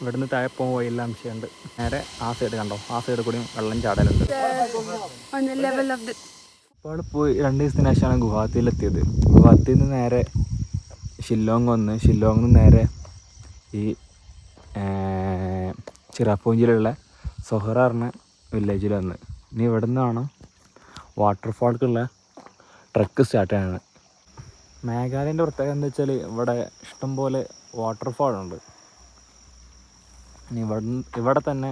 ഇവിടുന്ന് താഴെ പോകുമ്പോൾ വഴിയില്ല അംശമുണ്ട്. നേരെ ആ സൈഡ് കണ്ടോ, ആ സൈഡ് കൂടി വെള്ളം ചാടലുണ്ട്. ഇപ്പോൾ പോയി 2 ദിവസത്തിന് ശേഷമാണ് ഗുവാഹത്തിയിലെത്തിയത്. ഗുവാഹത്തിയിൽ നിന്ന് നേരെ ഷില്ലോങ് വന്ന്, ഷില്ലോങ്ങിൽ നിന്ന് നേരെ ഈ ചിറാപ്പൂഞ്ചിയിലുള്ള സൊഹറ പറഞ്ഞ വില്ലേജിൽ വന്ന്. ഇനി ഇവിടെ നിന്നാണ് വാട്ടർഫാൾക്കുള്ള ട്രക്ക് സ്റ്റാർട്ട് ചെയ്യണത്. മേഘാലയൻ്റെ പ്രത്യേകത എന്താ വെച്ചാൽ ഇവിടെ ഇഷ്ടംപോലെ വാട്ടർഫാളുണ്ട്. ഇനി ഇവിടെ തന്നെ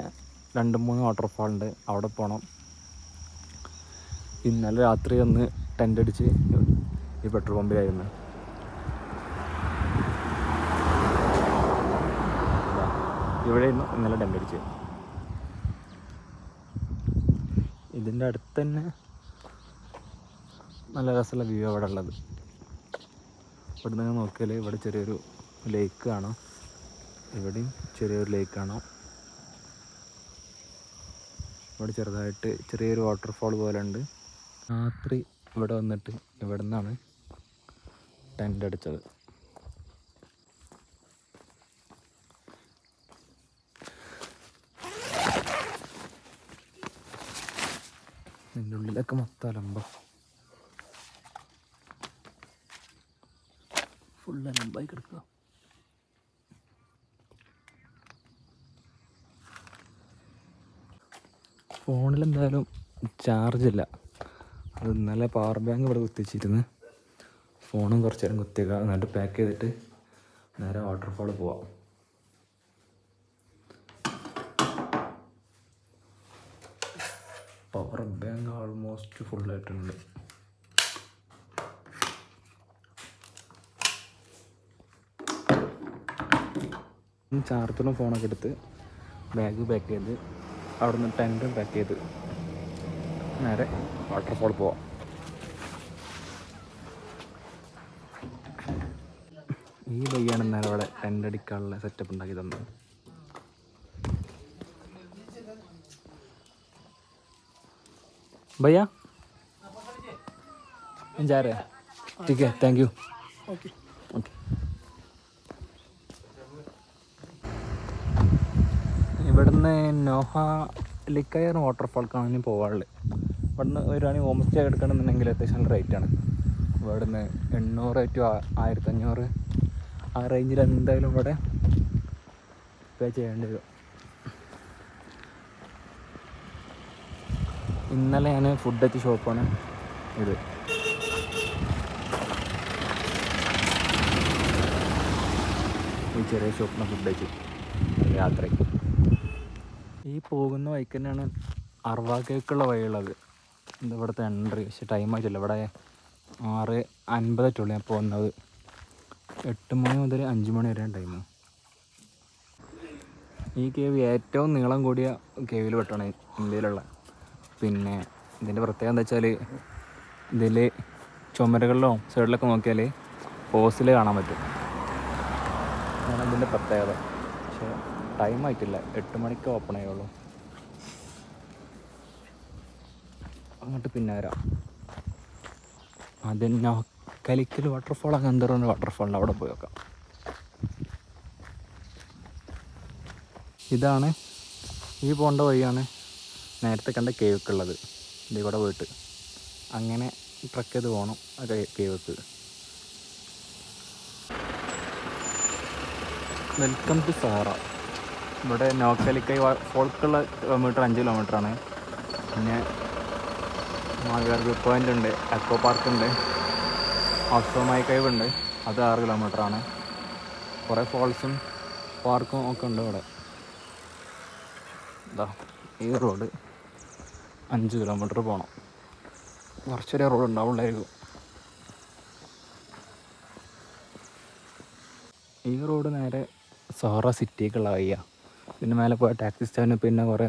2-3 വാട്ടർഫാളുണ്ട്, അവിടെ പോകണം. ഇന്നലെ രാത്രി ഒന്ന് ടെൻ്റ് അടിച്ച് ഈ പെട്രോൾ പമ്പിലായിരുന്നു. ഇവിടെ ഇന്നലെ ടെൻ്റ് അടിച്ച്. ഇതിൻ്റെ അടുത്ത് തന്നെ നല്ല രസമുള്ള വ്യൂ അവിടെ ഉള്ളത്. ഇവിടെ നിന്ന് നോക്കിയാൽ ഇവിടെ ചെറിയൊരു ലേക്ക് കാണാം, ഇവിടെയും ചെറിയൊരു ലേക്ക് കാണാം. ഇവിടെ ചെറുതായിട്ട് ചെറിയൊരു വാട്ടർഫാൾ പോലെ ഉണ്ട്. രാത്രി ഇവിടെ വന്നിട്ട് ഇവിടെ നിന്നാണ് ടെൻ്റ് അടിച്ചത്. ഇതിൻ്റെ ഉള്ളിലൊക്കെ മൊത്തം അലമ്പ, ഫുൾ അലമ്പായി കിടക്കുക. ഫോണിലെന്തായാലും ചാർജില്ല. അത് ഇന്നലെ പവർ ബാങ്ക് ഇവിടെ കുത്തിച്ചിരുന്ന് ഫോണും കുറച്ച് നേരം കുത്തിയേക്കുക, എന്നിട്ട് പാക്ക് ചെയ്തിട്ട് നേരെ വാട്ടർഫാൾ പോവാം. പവർ ബാങ്ക് ഓൾമോസ്റ്റ് ഫുള്ളായിട്ടുണ്ട്. ചാർജറും ഫോണൊക്കെ എടുത്ത് ബാഗ് പാക്ക് ചെയ്ത് അവിടെ നിന്ന് ടെൻറ്റും പാക്ക് ചെയ്ത് നേരെ വാട്ടർഫാൾ പോവാം. ഈ ബയ്യാണ് ഇന്നലെ അവിടെ ടെൻ്റ് അടിക്കാനുള്ള സെറ്റപ്പ് ഉണ്ടാക്കി തന്നത്. भैया जा रहे हैं, ठीक है, थैंक यू. Okay okay. ഇവിടുന്ന് നോഹലിക്കയർ വാട്ടർഫാൾക്കാണ് ഇനി പോകാനുള്ളത്. ഇവിടുന്ന് വരുവാണെങ്കിൽ ഹോം സ്റ്റേ എടുക്കണമെന്നുണ്ടെങ്കിൽ അത്യാവശ്യം നല്ല റേറ്റാണ്. ഇവിടുന്ന് 800 to 1500 ആ റേഞ്ചിൽ എന്തായാലും ഇവിടെ പേ ചെയ്യേണ്ടി വരും. ഇന്നലെ ഞാൻ ഫുഡ് എത്തിയ ഷോപ്പാണ് ഇത്. ഈ ചെറിയ ഷോപ്പിന് ഫുഡ് വെച്ച് യാത്രയ്ക്ക്. ഈ പോകുന്ന വഴിക്ക് തന്നെയാണ് അർവാക്കേക്കുള്ള വഴിയുള്ളത്. എന്താ ഇവിടുത്തെ എൻട്രി, പക്ഷേ ടൈം ആയിട്ടില്ല. ഇവിടെ 6:50 ഞാൻ പോകുന്നത്. 8 മണി മുതൽ 5 മണി വരെയാണ് ടൈം. ഈ കേവ് ഏറ്റവും നീളം കൂടിയ കേവിൽ പെട്ടാണ് ഇന്ത്യയിലുള്ള. പിന്നെ ഇതിൻ്റെ പ്രത്യേകത എന്താ വെച്ചാൽ ഇതിൽ ചുമരുകളിലോ സൈഡിലൊക്കെ നോക്കിയാൽ പോസ്റ്റിൽ കാണാൻ പറ്റും. അതാണ് ഇതിൻ്റെ പ്രത്യേകത. പക്ഷേ ടൈം ആയിട്ടില്ല, 8 മണിക്ക് ഓപ്പൺ ആയുള്ളൂ. അങ്ങോട്ട് പിന്നെ വരാം. ആദ്യം കലിക്കൽ വാട്ടർഫാൾ, അങ്ങനെ പറഞ്ഞ വാട്ടർഫാളിൻ്റെ അവിടെ പോയി നോക്കാം. ഇതാണ് ഈ പോകേണ്ട വഴിയാണ് നേരത്തെ കണ്ട കേവൊക്കെ ഉള്ളത്. ഇതിൽ കൂടെ പോയിട്ട് അങ്ങനെ ട്രക്ക് ചെയ്ത് പോകണം ആ കേവക്ക്. Welcome to Zahra. ഇവിടെ നോക്കലിക്കൈ ഫോൾക്കുള്ള കിലോമീറ്റർ 5 കിലോമീറ്ററാണ്. പിന്നെ മാവിയാർ വ്യൂ പോയിൻ്റ് ഉണ്ട്, എക്കോ പാർക്കുണ്ട്, അസോമായി കൈവ് ഉണ്ട്, അത് 6 കിലോമീറ്ററാണ്. കുറേ ഫോൾസും പാർക്കും ഒക്കെ ഉണ്ട് ഇവിടെ. ഇതാ ഈ റോഡ് 5 കിലോമീറ്റർ പോകണം. കുറച്ചൊരു റോഡ് ഉണ്ടാവുള്ളായിരിക്കും. ഈ റോഡ് നേരെ സഹറ സിറ്റിക്കുള്ള വഴിയാണ്. പിന്നെ മേലെ പോയ ടാക്സി സ്റ്റാൻഡ്, പിന്നെ കുറേ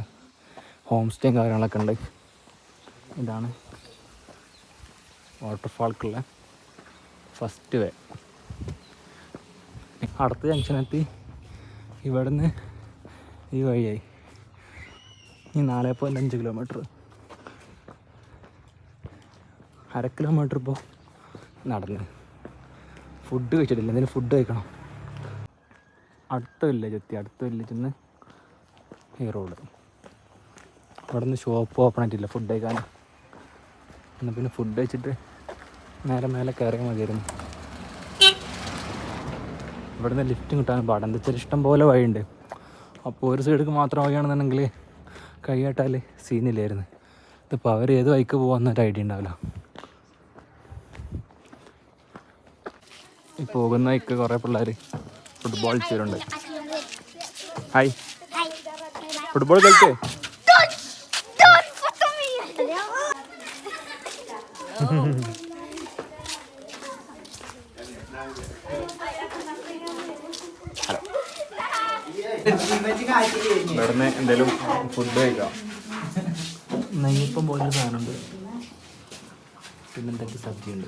ഹോം സ്റ്റേയും കാര്യങ്ങളൊക്കെ ഉണ്ട്. ഇതാണ് വാട്ടർഫാൾക്കുള്ള ഫസ്റ്റ് വേ. അടുത്ത ജംഗ്ഷനെത്തി. ഇവിടുന്ന് ഈ വഴിയായി. ഈ 4.5 കിലോമീറ്റർ, 1/2 കിലോമീറ്റർ ഇപ്പോൾ നടന്ന്. ഫുഡ് കഴിച്ചിട്ടില്ല, എന്തെങ്കിലും ഫുഡ് കഴിക്കണം. അടുത്ത വില്ലേജ് എത്തി. അടുത്ത വില്ലേജിൽ നിന്ന് ഈ റോഡ്. ഇവിടെ നിന്ന് ഷോപ്പ് ഓപ്പൺ ആയിട്ടില്ല ഫുഡ് കഴിക്കാൻ. എന്നാൽ പിന്നെ ഫുഡ് കഴിച്ചിട്ട് മേലെ കയറിയാൽ മതിയായിരുന്നു. ഇവിടെ നിന്ന് ലിഫ്റ്റ് കിട്ടാൻ പാടാണ്. എന്താ വെച്ചാൽ ഇഷ്ടം പോലെ വഴിയുണ്ട്. അപ്പോൾ ഒരു സൈഡിലേക്ക് മാത്രം വഴിയാണെന്നുണ്ടെങ്കിൽ കൈയാട്ടാൽ സീനില്ലായിരുന്നു. ഇതിപ്പോൾ അവർ ഏത് വഴിക്ക് പോകാമെന്നൊരു ഐഡിയ ഉണ്ടാവില്ല. ഈ പോകുന്ന വഴിക്ക് കുറേ പിള്ളേർ ഫുട്ബോൾ കളിച്ചവരുണ്ട്. ഹായ്, ഫുട്ബോൾ കളിച്ചേ? ഇവിടുന്ന് എന്തെങ്കിലും ഫുഡ് കഴിക്കാം. നെയ്യപ്പം പോലൊരു സാധനമുണ്ട്. പിന്നെ എന്തൊക്കെ സബ്ജിയുണ്ട്.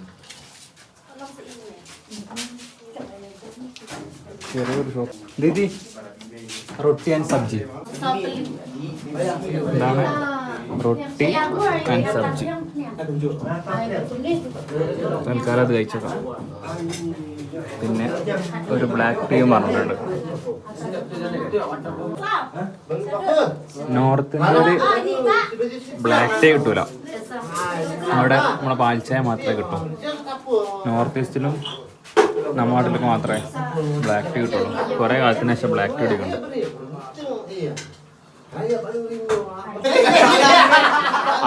ചെറിയൊരു shop. Didi roti and sabzi. എന്താണ് റൊട്ടി ആൻഡ് സബ്ജി? തൽക്കാലം അത് കഴിച്ചേക്കാം. പിന്നെ ഒരു ബ്ലാക്ക് ടീയും പറഞ്ഞിട്ടുണ്ട്. നോർത്ത് ഇന്ത്യയിൽ ബ്ലാക്ക് ടീ കിട്ടൂല. അവിടെ നമ്മളെ പാൽച്ചായ മാത്രമേ കിട്ടൂ. നോർത്ത് ഈസ്റ്റിലും നമ്മുടെ നാട്ടിലൊക്കെ മാത്രമേ ബ്ലാക്ക് ടീ കിട്ടുള്ളൂ. കുറേ കാലത്തിന് ശേഷം ബ്ലാക്ക് ടീ കുടിക്കുന്നുണ്ട്.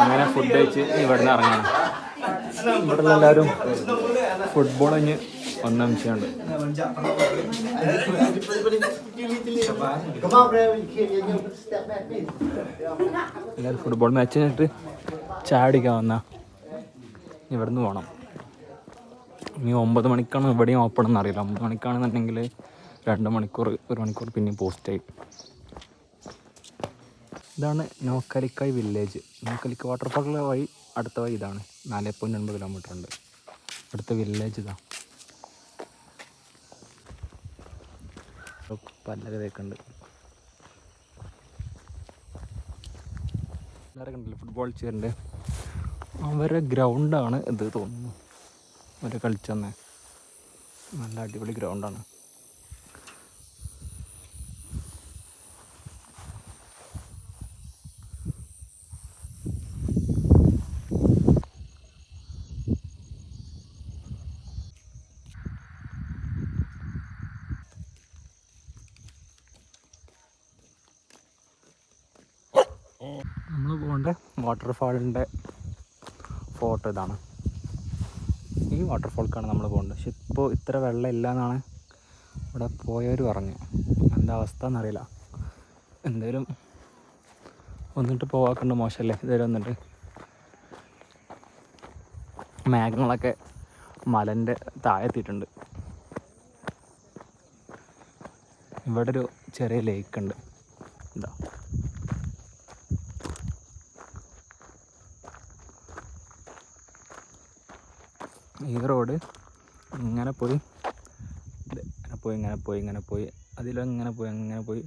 അങ്ങനെ ഫുഡ് കഴിച്ച് ഇവിടെ നിന്ന് ഇറങ്ങണം. ഇവിടെ എല്ലാവരും ഫുട്ബോൾ കഴിഞ്ഞ് ഒന്നാം വിഷയമുണ്ട്. എല്ലാവരും ഫുട്ബോൾ മാച്ച് കഴിഞ്ഞിട്ട് ചായ അടിക്കാൻ വന്നാൽ ഇവിടുന്ന് പോകണം. ഇനി 9 മണിക്കാണ് ഇവിടെയും ഓപ്പൺ എന്നറിയില്ല. 9 മണിക്കാണെന്നുണ്ടെങ്കിൽ 2 മണിക്കൂർ 1 മണിക്കൂർ പിന്നെയും പോസ്റ്റായി. ഇതാണ് നോക്കാലിക്കായ് വില്ലേജ്. നോക്കാലിക്ക വാട്ടർഫാളിലെ വഴി അടുത്ത വഴി ഇതാണ്. 4.9 കിലോമീറ്റർ ഉണ്ട്. അടുത്ത വില്ലേജ് ഇതാ. പല്ലൊക്കെ തേക്കുന്നുണ്ട്. എല്ലാവരും കണ്ടില്ല ഫുട്ബോൾ ചെയ്യുന്നുണ്ട്. അവരെ ഗ്രൗണ്ടാണ് ഇത് തോന്നുന്നു. അവർ കളിച്ചെന്ന് നല്ല അടിപൊളി ഗ്രൗണ്ടാണ്. നമ്മൾ പോകേണ്ട വാട്ടർഫാളിൻ്റെ ഫോട്ടോ ഇതാണ്. ഈ വാട്ടർഫാൾക്കാണ് നമ്മൾ പോകേണ്ടത്. പക്ഷെ ഇപ്പോൾ ഇത്ര വെള്ളം ഇല്ല എന്നാണ് ഇവിടെ പോയവർ പറഞ്ഞു. എന്താ അവസ്ഥ എന്നറിയില്ല. എന്തായാലും വന്നിട്ട് പോവാക്കുണ്ട്. മോശമല്ലേ ഇതുവരെ വന്നിട്ട്. മേഘങ്ങളൊക്കെ മലൻ്റെ താഴെത്തിയിട്ടുണ്ട്. ഇവിടെ ഒരു ചെറിയ ലേക്ക് ഉണ്ട്. എന്താ ഈ റോഡ് ഇങ്ങനെ പോയി ഇങ്ങനെ പോയി അതിലങ്ങനെ പോയി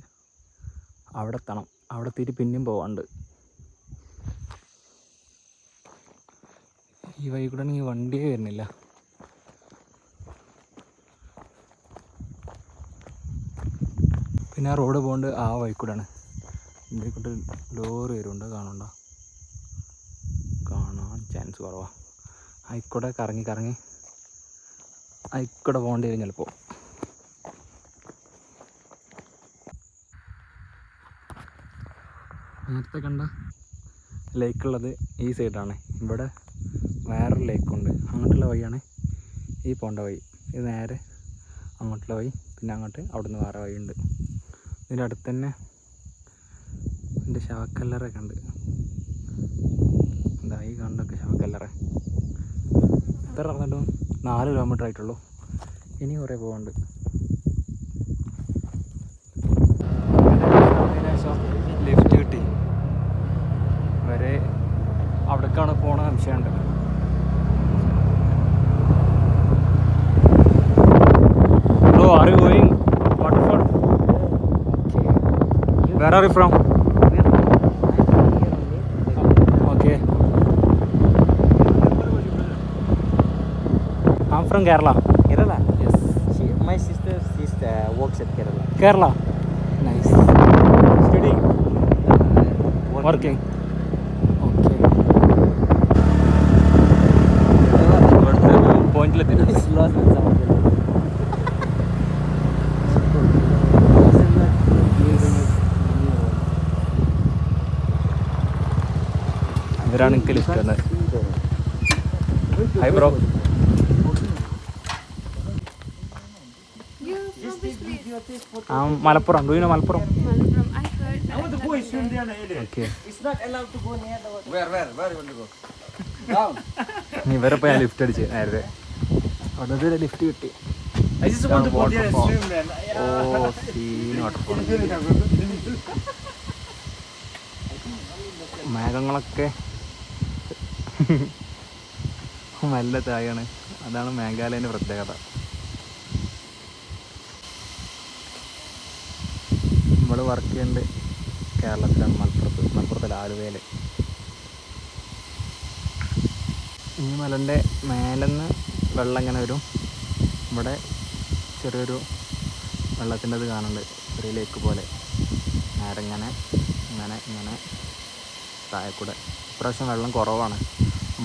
അവിടെ എത്തണം. അവിടെ എത്തിയിട്ട് പിന്നെയും പോകാണ്ട്. ഈ വഴി കൂടെ ഈ വണ്ടിയേ വരുന്നില്ല. പിന്നെ ആ റോഡ് പോകേണ്ട ആ വഴി കൂടെയാണ്. ഇതിൽക്കൂട്ട് ലോറി വരുന്നുണ്ട്. കാണാൻ ചാൻസ് കുറവാണ്. അതിൽക്കൂടെ കറങ്ങി അതിൽക്കൂടെ പോകേണ്ടി വരും ചിലപ്പോൾ. നേരത്തെ കണ്ട ലേക്കുള്ളത് ഈ സൈഡാണ്. ഇവിടെ വേറൊരു ലേക്കുണ്ട്. അങ്ങോട്ടുള്ള വഴിയാണ് ഈ പോണ്ട വഴി. ഇത് നേരെ അങ്ങോട്ടുള്ള വഴി. പിന്നെ അങ്ങോട്ട് അവിടെ നിന്ന് വേറെ വഴിയുണ്ട്. ഇതിൻ്റെ അടുത്ത് തന്നെ എൻ്റെ ശവക്കല്ലറൊക്കെ ഉണ്ട്. എന്താ ഈ കണ്ടൊക്കെ ശവക്കല്ലറ. ഇത്ര ഇറങ്ങിട്ടും 4 കിലോമീറ്റർ ആയിട്ടുള്ളൂ. ഇനി കുറേ പോകാനുണ്ട്. ലിഫ്റ്റ് കിട്ടി. വരെ അവിടേക്കാണ് പോണ സംശയമുണ്ട്. Bro, are you going waterfall? Okay. Where are you from? Okay. I'm from Kerala. Kerala? Yes. My sister works at Kerala. Kerala. Nice. Studying working. Okay. പോയിന്റിലെത്തി. ഇവരാണ് എനിക്ക് ലിഫ്റ്റ് വന്നത്. Hi bro. Malappuram. Do you know Malappuram? Okay. ഇവരപ്പോൾ ഞാൻ lift അടിച്ച് നേരത്തെ അവിടെ lift കിട്ടി. മേഘങ്ങളൊക്കെ നല്ല തായാണ്. അതാണ് മേഘാലയൻ്റെ പ്രത്യേകത. നമ്മൾ വർക്ക് ചെയ്യുന്നത് കേരളത്തിലാണ്, മലപ്പുറത്തിൽ ആലുവയിൽ. ഈ മലൻ്റെ മേലെന്ന് വെള്ളം ഇങ്ങനെ വരും. ഇവിടെ ചെറിയൊരു വെള്ളത്തിൻ്റെ ഇത് കാണുന്നുണ്ട്, ചെറിയ ലേക്ക് പോലെ. നേരെ ഇങ്ങനെ താഴെക്കൂടെ. ഇപ്രാവശ്യം വെള്ളം കുറവാണ്,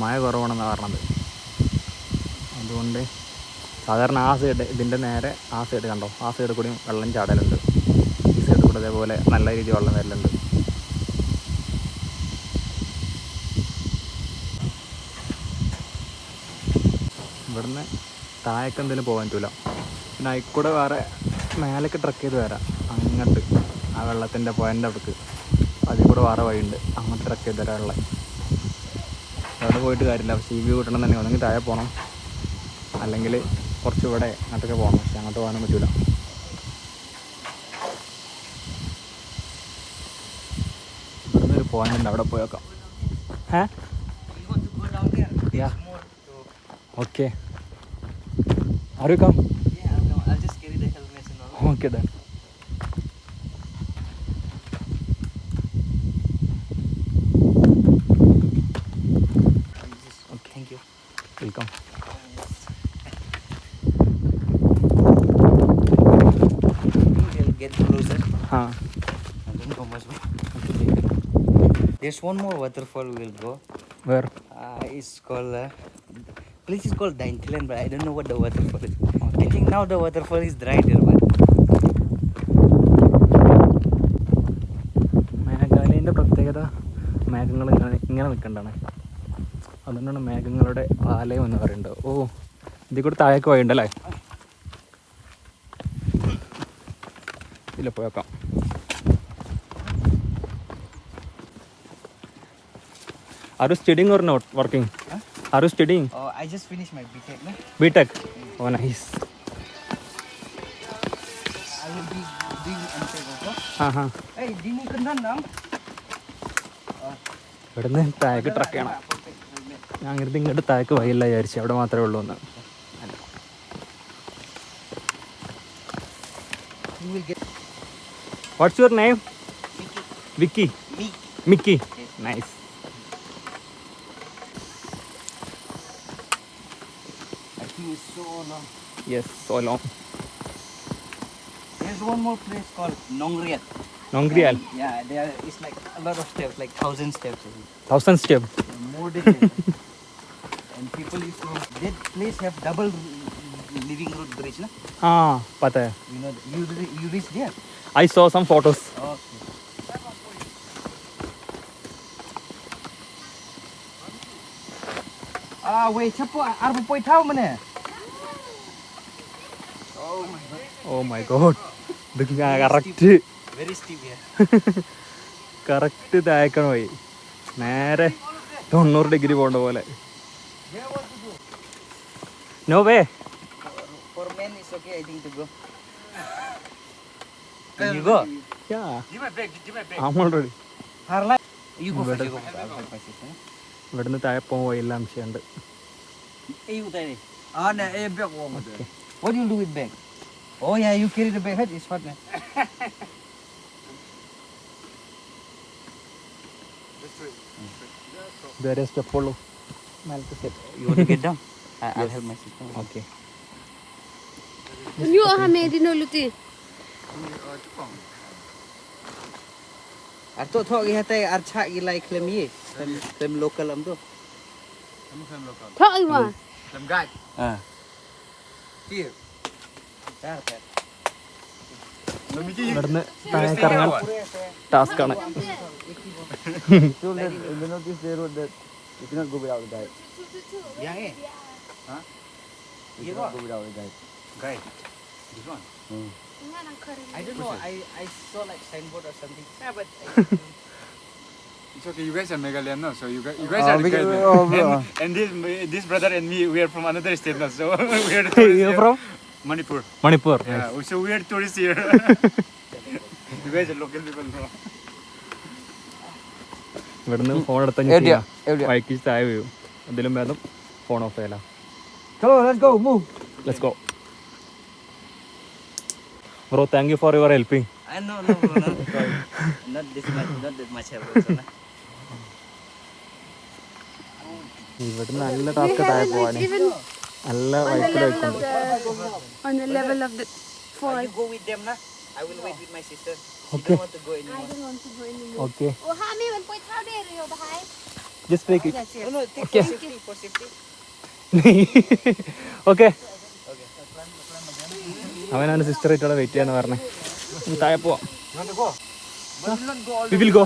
മഴ കുറവാണെന്നാണ് പറഞ്ഞത്. അതുകൊണ്ട് സാധാരണ ആ സൈഡ്, ഇതിൻ്റെ നേരെ ആ സൈഡ് കണ്ടോ, ആ സൈഡിൽ കൂടി വെള്ളം ചാടലുണ്ട്. ഈ സൈഡിൽ കൂടെ അതേപോലെ നല്ല രീതിയിൽ വെള്ളം വരലുണ്ട്. ഇവിടുന്ന് താഴേക്ക് എന്തെങ്കിലും പോകാൻ പറ്റില്ല. പിന്നെ അതിൽക്കൂടെ വേറെ മേലേക്ക് ട്രക്ക് ചെയ്ത് വരാം. അങ്ങോട്ട് ആ വെള്ളത്തിൻ്റെ പോയിൻ്റെ അവിടേക്ക് അതിൽ കൂടെ വേറെ വഴിയുണ്ട്, അങ്ങോട്ട് ട്രക്ക് ചെയ്ത് തരാനുള്ള. അവിടെ പോയിട്ട് കാര്യമില്ല. പക്ഷേ ഈ വ്യൂ കിട്ടണം തന്നെ, ഒന്നെങ്കിൽ താഴെ പോകണം, അല്ലെങ്കിൽ കുറച്ച് ഇവിടെ അങ്ങോട്ടൊക്കെ പോകണം. പക്ഷെ അങ്ങോട്ട് പോകാനും പറ്റില്ല. ഇവിടുന്ന് ഒരു പോയിന്റ് ഉണ്ട്, അവിടെ പോയേക്കാം. Okay. Are you come? Yeah, no, I'll just carry the helmets and all. Okay then. Okay, thank you. Welcome. We'll get closer. Huh. I don't know much. There's one more waterfall we'll go. Where? It's called place is called Daintilan, but I don't know what the waterfall is. I think now the waterfall is dry there, but മേഘാലയൻ്റെ പ്രത്യേകത മേഘങ്ങൾ ഇങ്ങനെ നിൽക്കേണ്ടതാണ്. അതുകൊണ്ടാണ് മേഘങ്ങളുടെ ആലയം എന്ന് പറയുന്നത്. ഓ, ഇതിൽ കൂടെ താഴേക്ക് വഴിയുണ്ടല്ലേ? ഇതിൽ പോയേക്കാം. Are you studying or not working? Huh? Are you studying? I just finished my BTech. No? BTech. Oh, nice. I will be doing MTech also. Uh-huh. Hey, Dini kendan dong. ഇവിടുന്ന് താഴേക്ക് ട്രക്ക് ചെയ്യണം. ഞാൻ അങ്ങനത്തെ ഇങ്ങോട്ട് താഴേക്ക് വഴിയില്ല വിചാരിച്ചു, അവിടെ മാത്രമേ ഉള്ളൂ എന്ന്. What's your name? Vicky. Mickey. Nice. I think it's so long. Yes, so long. There's one more place called Nongriat. നോങ്ക്രിയാൽ. Yeah, there is like a lot of steps, like 1,000 steps. I think. 1000 step. More than that. And people used to. That place have double living road bridge, na? ആ പത്തേ. You know, you reach there. I saw some photos. Okay. Wait, chapo, arbo poi tao mana? Oh my god. Oh my god. ഇത് correct Very steep here. Correct താഴേക്കാണ് പോയി. നേരെ 90 degree പോകേണ്ട പോലെ. No way. For men, it's okay, I think, to go. Can you go? Yeah, Give my bag. I'm already. Harla. You go first. You go first. I'll help my sister. ഇവിടുന്ന് താഴെ പോകാൻ വഴിയില്ല അംശമുണ്ട്. You tell me. Bag. What do you do with bag? Oh yeah, you carry the bag. It's hot, man. ഇതുവരെ step ഉള്ളൂ. മേലത്തെ step. You want to get down? I'll help my sister. Okay. Nyo aha me dino luti. Arto thok gi hate archa gi like klem ye. Klem local am tu. Thok i mà. Ah. Here. Dar dar. ഇവിടുന്ന് താഴേക്ക് ഇറങ്ങാൻ ടാസ്ക്കാണ്. You notice the road that you cannot go without a guide. Yeah, eh? Huh? You cannot go without a guide. Guide? This one? I don't know. I saw like signboard or something. Yeah, but It's okay, you guys are Meghalaya now, so you guys are the guys. And this brother and me, we are from another state now, so we are the tourists here. From Manipur. Manipur. Yeah, so we are tourists here. You guys are local people now. ഇവിടുന്ന് phone എടുത്താൽ എവിടെയാ? വൈക്കി താഴെ വീഴും. എന്തെങ്കിലും ഭേദം phone off ചെയ്യല. come on, let's go, move. Let's go. Bro thank you for your helping. No, bro, no. Sorry. Not that much help also, na. ഇവിടുന്ന് നല്ല ടാസ്ക് താഴെ പോവാന്. നല്ല വൈക്കിൽ വെക്കുന്നുണ്ട്. On the level of the fall. You go with them, na. I will wait with my sister. She Okay. don't want to go I anymore. don't want to go anymore. Okay Ủa hai mươi mình quay thao đây rồi bà hai. Just take Yes, yes. No, no, take Okay. for safety. Okay. അവനാണ് sister ആയിട്ട് അവിടെ wait ചെയ്യാന്ന് പറഞ്ഞേ. താഴെ പോവാം. You want to go? But we will not go all we will go.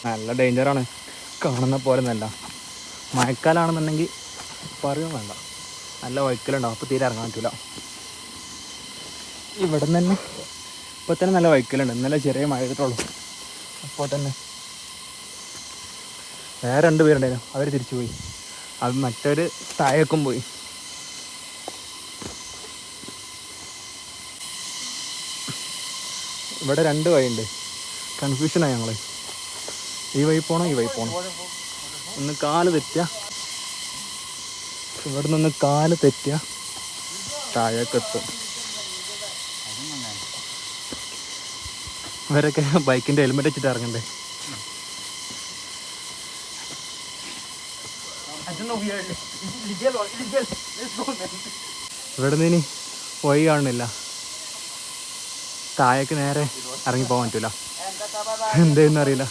നല്ല ഡേഞ്ചറാണ്, കാണുന്ന പോലെ നല്ല. മഴക്കാലാണെന്നുണ്ടെങ്കിൽ പറയുകയും വേണ്ട, നല്ല വൈക്കലുണ്ടാവും. അപ്പോൾ തീരെ ഇറങ്ങാൻ പറ്റില്ല. ഇവിടെ നിന്ന് തന്നെ ഇപ്പോൾ തന്നെ നല്ല വൈക്കലുണ്ട്. ഇന്നലെ ചെറിയ മഴ ചെയ്തിട്ടുള്ളൂ. അപ്പോൾ തന്നെ വേറെ 2 പേരുണ്ടായിരുന്നു, അവർ തിരിച്ചു പോയി. അത് മറ്റൊരു താഴേക്കും പോയി. ഇവിടെ 2 വഴിയുണ്ട്. കൺഫ്യൂഷനായി ഞങ്ങൾ. ഈ വഴി പോകണം, ഈ വഴി പോകണം. ഒന്ന് കാല് തെറ്റുക, ഇവിടെ നിന്ന് കാല് തെറ്റുക, താഴേക്കെത്തും. ഇവരൊക്കെ ബൈക്കിൻ്റെ ഹെൽമെറ്റ് വെച്ചിട്ട് ഇറങ്ങണ്ടേ. ഇവിടെ നിന്ന് ഇനി വഴി കാണുന്നില്ല. താഴേക്ക് നേരെ ഇറങ്ങിപ്പോകാൻ പറ്റില്ല, എന്തായെന്ന് അറിയില്ല.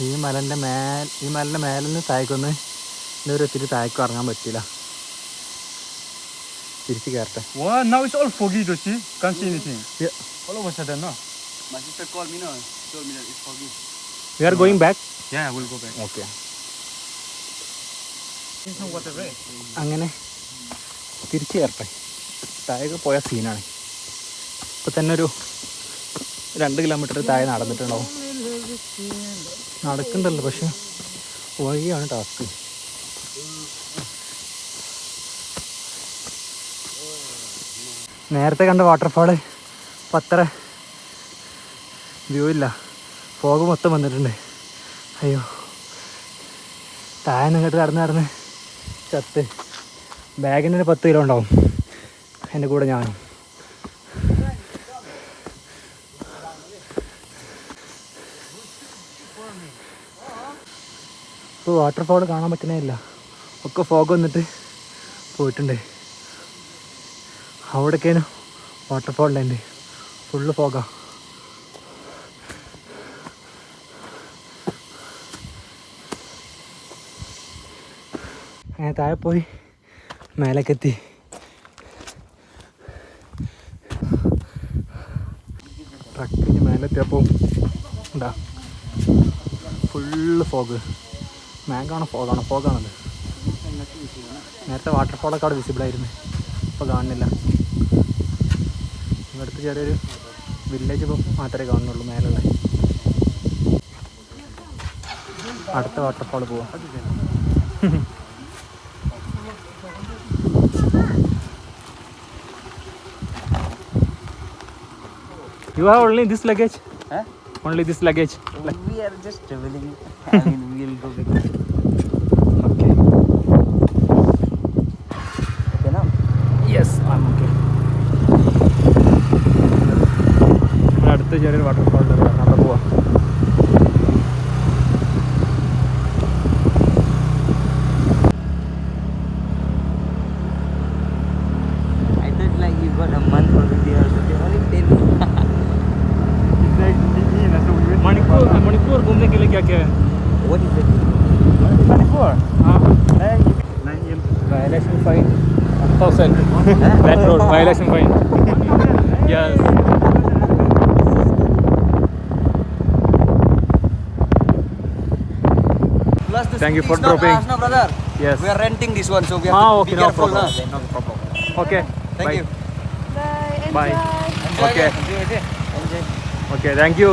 ഈ മലൻ്റെ മേലിൽ നിന്ന് താഴേക്കൊന്ന് ഇതൊരു ഒത്തിരി താഴേക്ക് ഇറങ്ങാൻ പറ്റില്ല. തിരിച്ച് കയറട്ടെ. Wow, now it's all foggy to see. Can't see anything. Yeah. All of a sudden, no? My sister called me, no. She told me that it's foggy. We are going back. Yeah, we'll go back. Okay. There's no water, right? അങ്ങനെ തിരിച്ച് കയറട്ടെ. താഴേക്ക് പോയ സീനാണ്. ഇപ്പം തന്നെ ഒരു 2 kilometre താഴെ നടന്നിട്ടുണ്ടാവും. നടക്കണ്ടല്ലോ, പക്ഷെ വഴിയാണ് ടാസ്ക്. നേരത്തെ കണ്ട വാട്ടർഫാള് ഇപ്പം അത്ര വ്യൂ ഇല്ല, ഫോഗ് മൊത്തം വന്നിട്ടുണ്ട്. അയ്യോ, താഴെ നിങ്ങോട്ട് നടന്ന് ചത്ത്. ബാഗിന് 10 കിലോ ഉണ്ടാവും എൻ്റെ കൂടെ ഞാനും. ഇപ്പോൾ വാട്ടർഫാൾ കാണാൻ പറ്റുന്നേ ഇല്ല, ഒക്കെ ഫോഗ് വന്നിട്ട് പോയിട്ടുണ്ട്. അവിടെയൊക്കെയാണ് വാട്ടർഫാളിൻ്റെ ഫുള്ള് ഫോഗാ. അങ്ങനെ താഴെ പോയി മേലേക്കെത്തി. ട്രക്കിന് മേലെത്തിയപ്പോൾ എന്താ ഫുള്ള് ഫോഗ്. മാഗാണോ ഫോഗാണത്. നേരത്തെ വാട്ടർഫാളൊക്കെ അവിടെ വിസിബിളായിരുന്നു, ഇപ്പോൾ കാണുന്നില്ല. ഇവിടുത്തെ ചെറിയൊരു വില്ലേജ് ഇപ്പോൾ മാത്രമേ കാണുന്നുള്ളൂ മേലുള്ള. അടുത്ത വാട്ടർഫാൾ പോവാം. You have only this luggage? Huh? Only this luggage? We are just traveling. I mean, we'll go back. Okay. Okay now? Yes, I'm okay. അടുത്ത ചെറിയൊരു വാട്ടർഫാൾ അവിടെ പോവാം. ने क्या किया है? What is it? 24. हाँ Then violation fine 1000 that road violation fine yes plus the Thank you scooty for is not dropping. ours, no, brother. yes We are renting this one, so we have ah to okay be no careful. problem Nah. no problem okay Thank bye you. Bye. Bye. Enjoy. Enjoy, Okay. Enjoy. okay thank you